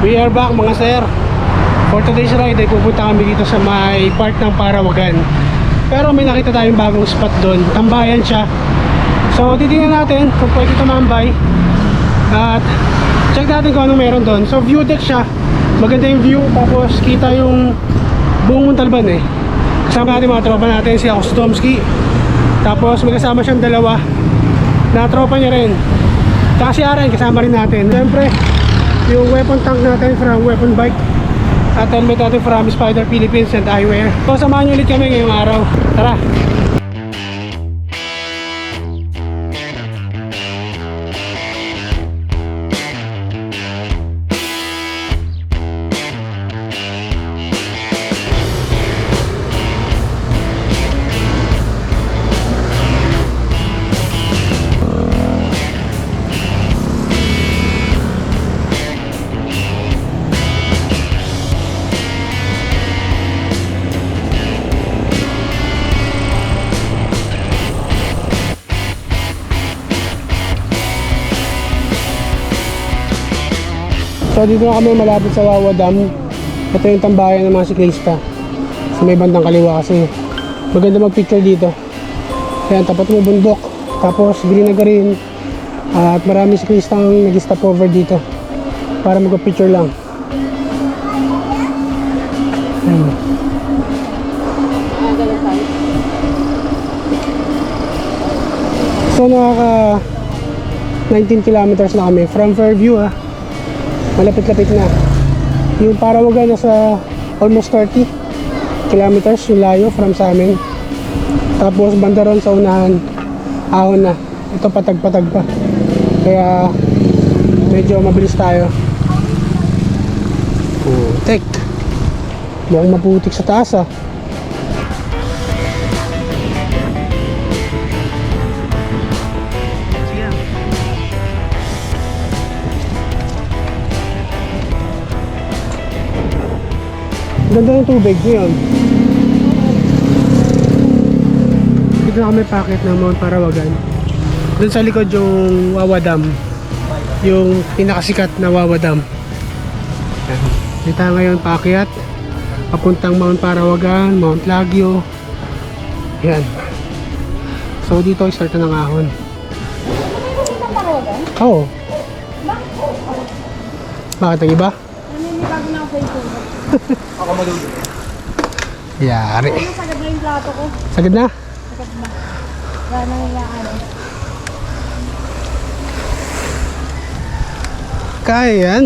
We are back mga sir. For today's ride ay pupunta kami dito sa may part ng Parawagan. Pero may nakita tayong bagong spot doon. Tambayan siya. So titingnan natin kung pwede tumambay. At check natin kung anong meron doon. So view deck siya. Maganda yung view. Tapos kita yung buong Montalban eh. Kasama natin mga tropa natin, si Akostomski. Tapos may kasama siyang dalawa na tropa niya rin. Tsaka si Aren kasama rin natin. Siyempre yung weapon tank natin from Weapon Bike at helmet natin from Spider Philippines and Eyewear. So samahan nyo ulit kami ngayong araw. Tara! So dito na kami malapit sa Wawa Dam. Ito yung tambayan ng mga siklista sa may bandang kaliwa kasi maganda mag picture dito. Kaya tapat mo bundok, tapos green na green. At marami siklista ang nag-stop over dito para mag-picture lang. So nakaka 19 kilometers na kami from Fairview malapit-lapit na. Yung Parawagan nasa almost 30 kilometers yung layo from sa amin. Tapos banda ron sa unahan, ahon na. Ito patag-patag pa. Kaya medyo mabilis tayo. Putik. Mukhang maputik sa taas . Ganda ng tubig ngayon. Dito na kami packet ng Mount Parawagan. Doon sa likod yung Wawa Dam. Yung pinakasikat na Wawa Dam. Dito tayo ngayon paakyat. Papuntang Mount Parawagan, Mount Lagyo. Yan. So dito start na ng ahon. Oo. Bakit ang iba? Ako malulo. Yari. Sagad na yung plato ko. Sagad na? Sagad na. Wala na yung Kaya yan.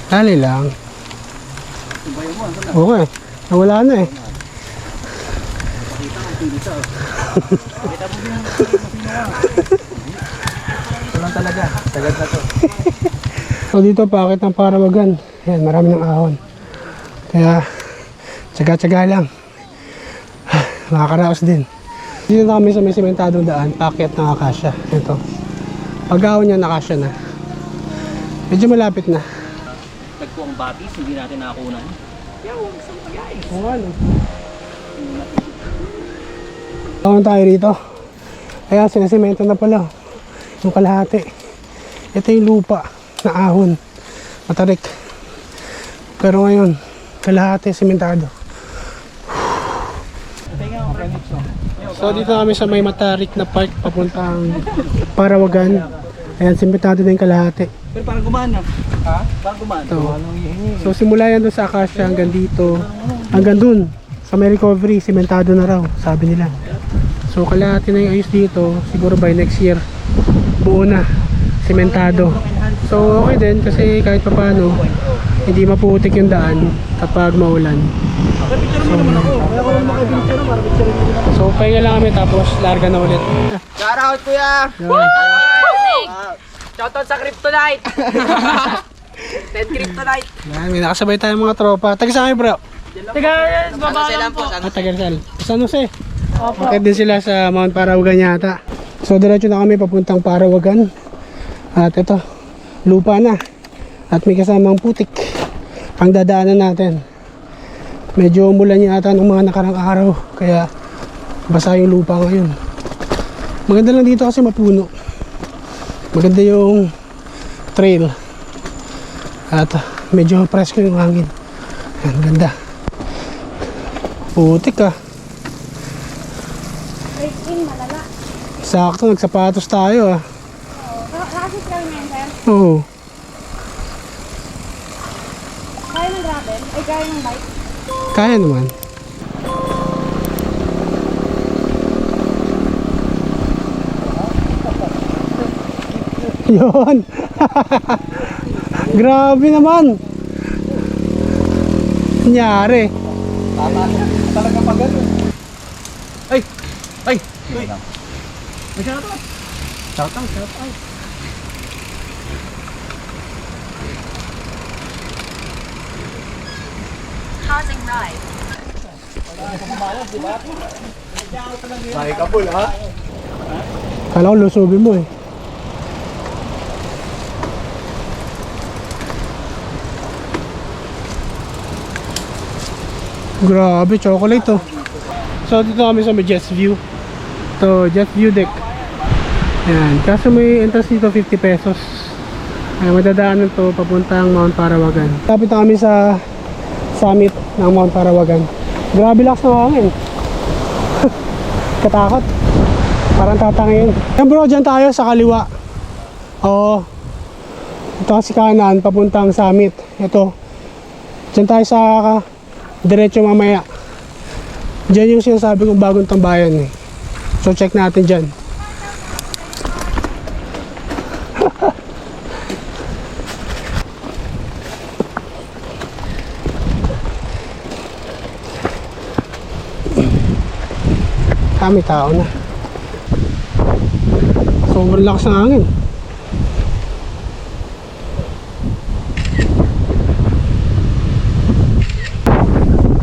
Dali lang. Okay. Nawala na eh. Ito lang talaga. Sagad na to. So dito paakit ng Parawagan. Yan, marami ng ahon. Kaya tsaga-tsaga lang. Makakaraos din. Dito na kami sa may sementadong daan. Paakyat ng Akasya. Ito. Pag-ahon niya Akasya na. Medyo malapit na. Nagkuhang batis, hindi natin nakakunan. Oo nga no. Ahon tayo rito. Ayan, sinasemento na pala. Yung kalahati. Ito yung lupa na ahon. Matarik. Pero ngayon, kalahati, sementado. So dito kami sa may matarik na park papuntang Parawagan. Ayan, sementado na yung kalahati. Pero parang gumana. Ha? Parang gumana. So simula yan doon sa Akasya hanggang dito. Hanggang dun. Sa may recovery, sementado na raw, sabi nila. So kalahati na yung ayos dito. Siguro by next year, buo na. Sementado. So okay din kasi kahit pa paano, hindi maputik yung daan kapag maulan. So pahinga lang kami tapos larga na ulit. Shout out kuya! Shoutout sa Kryptonite! 10 Kryptonite! Yan, may nakasabay tayong mga tropa. Taga saan kayo bro? Babalan po. Taga Rizal. San Jose? Bakit din sila sa Mount Parawagan yata. So diretso na kami papuntang Parawagan. At ito, lupa na. At may kasamang putik ang dadaanan natin. Medyo umulan yata ng mga nakarang araw. Kaya Basa yung lupa ngayon. Maganda lang dito kasi mapuno. Maganda yung trail. At medyo presko yung hangin. Ang ganda. Putik ah. Break in, malala. Sakto, nagsapatos tayo ah. Kasi trail na yun, sir. Oo. Kaya ng gravel? Ay, kaya ng bike? Kaya naman. Yun. Grabe naman. Nangyari. Talaga pa ganun. Ay! Ay! Uy! May shoutout! Shoutout! Pausing ride. May kapul ha? Kala ko lusubin mo eh. Grabe, chocolate to. So dito kami sa may Jets View. To Jets View deck. Yan, kaso may entrance dito 50 pesos. Ay, madadaanan to papuntang Mount Parawagan. Tapos kami sa summit ng Mount Parawagan. Grabe lakas ng hangin. Katakot. Parang tatangin. Yan bro, dyan tayo sa kaliwa. Oo. Ito kasi kanan, papuntang summit. Ito. Dyan tayo sa diretso mamaya. Dyan yung sinasabi kong bagong tambayan eh. So check natin dyan. May tao na. Sobrang lakas ng hangin.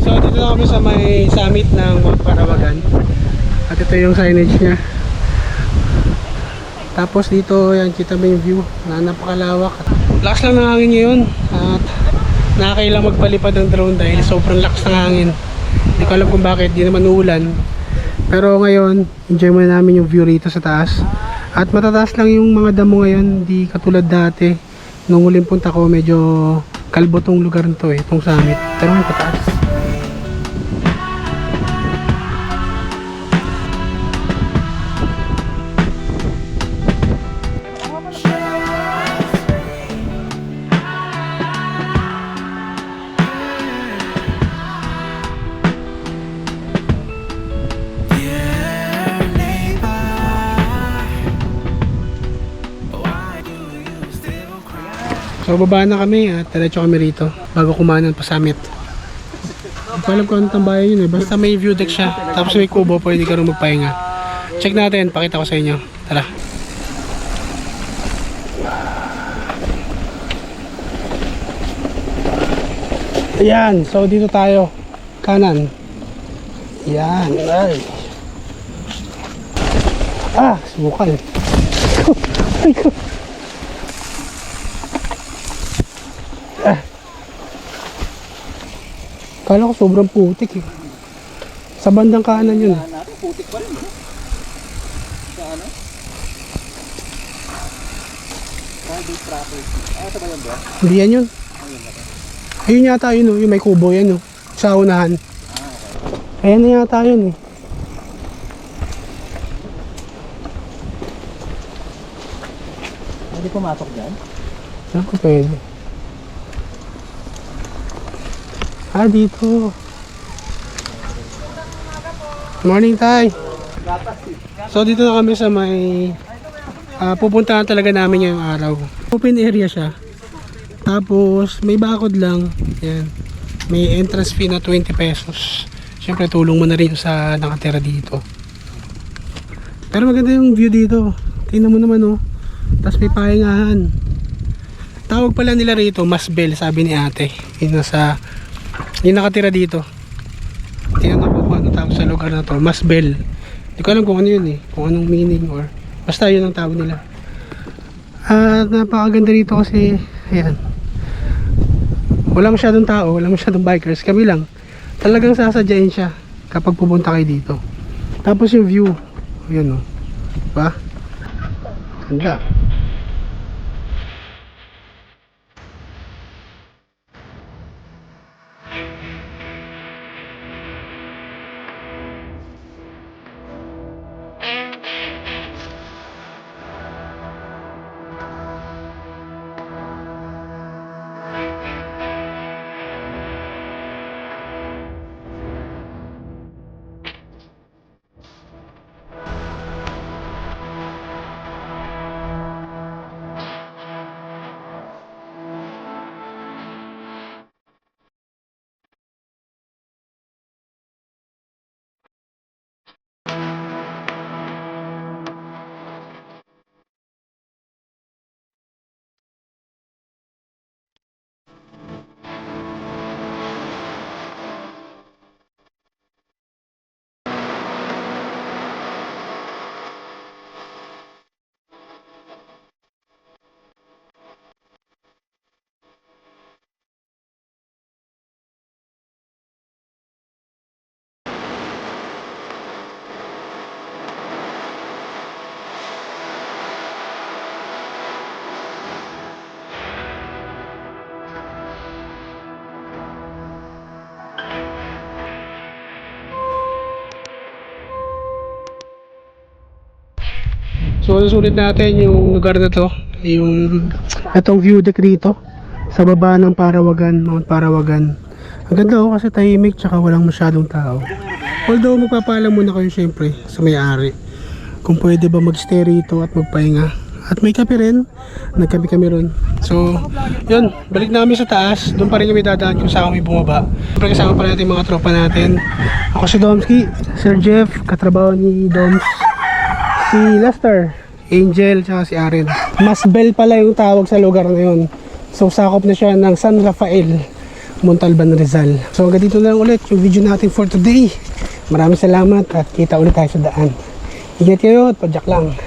So dito na kami sa may summit ng Mount Parawagan. At ito yung signage niya. Tapos dito yan, kita mo yung view na napakalawak. Lakas lang ng hangin ngayon. At nakakailang magpalipad ng drone dahil sobrang lakas ng hangin. Hindi ko alam kung bakit, di naman uulan. Pero ngayon, enjoy muna namin yung view rito sa taas. At matataas lang yung mga damo ngayon, hindi katulad dati. Nung huling punta ko, medyo kalbo tong lugar nito eh, itong summit. Pero may pataas. So baba na kami at diretso kami rito bago kumanan pa summit. Hindi ko alam kung anong tambayan yun eh. Basta may view deck siya. Tapos may kubo, pwede ka rin magpahinga. Check natin, pakita ko sa inyo. Tara. Ayan, so dito tayo. Kanan. Ayan, ay. Ah, sumukal. Ay ko. Kala ko sobrang putik eh. Sa bandang kanan yun. Putik pa rin. Sa ano? Private property. Sa ba yan ba? Hindi yan yun. Ayun yata yun oh, yung may kubo yan oh. Sa unahan. Ayan na yata yun eh. Hindi pumasok dyan? Saan ko pwede? Ah, dito. Morning, Tay. So, dito na kami sa may pupuntahan talaga namin ngayong araw. Open area siya. Tapos, may bakod lang. Yan. May entrance fee na 20 pesos. Siyempre, tulong mo na rin sa nakatira dito. Pero maganda yung view dito. Tingnan mo naman, oh. Tapos may pahingahan. Tawag pala nila rito, Masbel, sabi ni ate. Yun nasa... Yung nakatira dito. Tingnan ko kung ano tawag sa lugar na to. Masbel. Hindi ko alam kung ano yun eh. Kung anong meaning or basta yun ang tawag nila. At napakaganda rito kasi ayan. Wala masyadong tao, wala masyadong bikers. Kami lang. Talagang sasadyain siya kapag pupunta kayo dito. Tapos yung view, ayan o. Diba? Ganda. So susulit natin yung lugar na to, yung itong view deck dito sa baba ng Parawagan, Mount Parawagan. Ang ganda oh, kasi tahimik tsaka walang masyadong tao. Although magpapaalam muna kayo syempre sa may-ari kung pwede ba magstay rito at magpahinga. At may kape rin, nagkape kami ron. So yun, balik namin sa taas. Doon pa rin kami dadaan kung saan kami bumaba. Siyempre kasama pa natin mga tropa natin. Ako si Domski, Sir Jeff, katrabaho ni Doms, si Lester, Angel, tsaka si Aren. Masbel pala yung tawag sa lugar na yun. So sakop na siya ng San Rafael, Montalban, Rizal. So hanggang dito na lang ulit yung video natin for today. Maraming salamat at kita ulit tayo sa daan. Ingat kayo at padyak lang.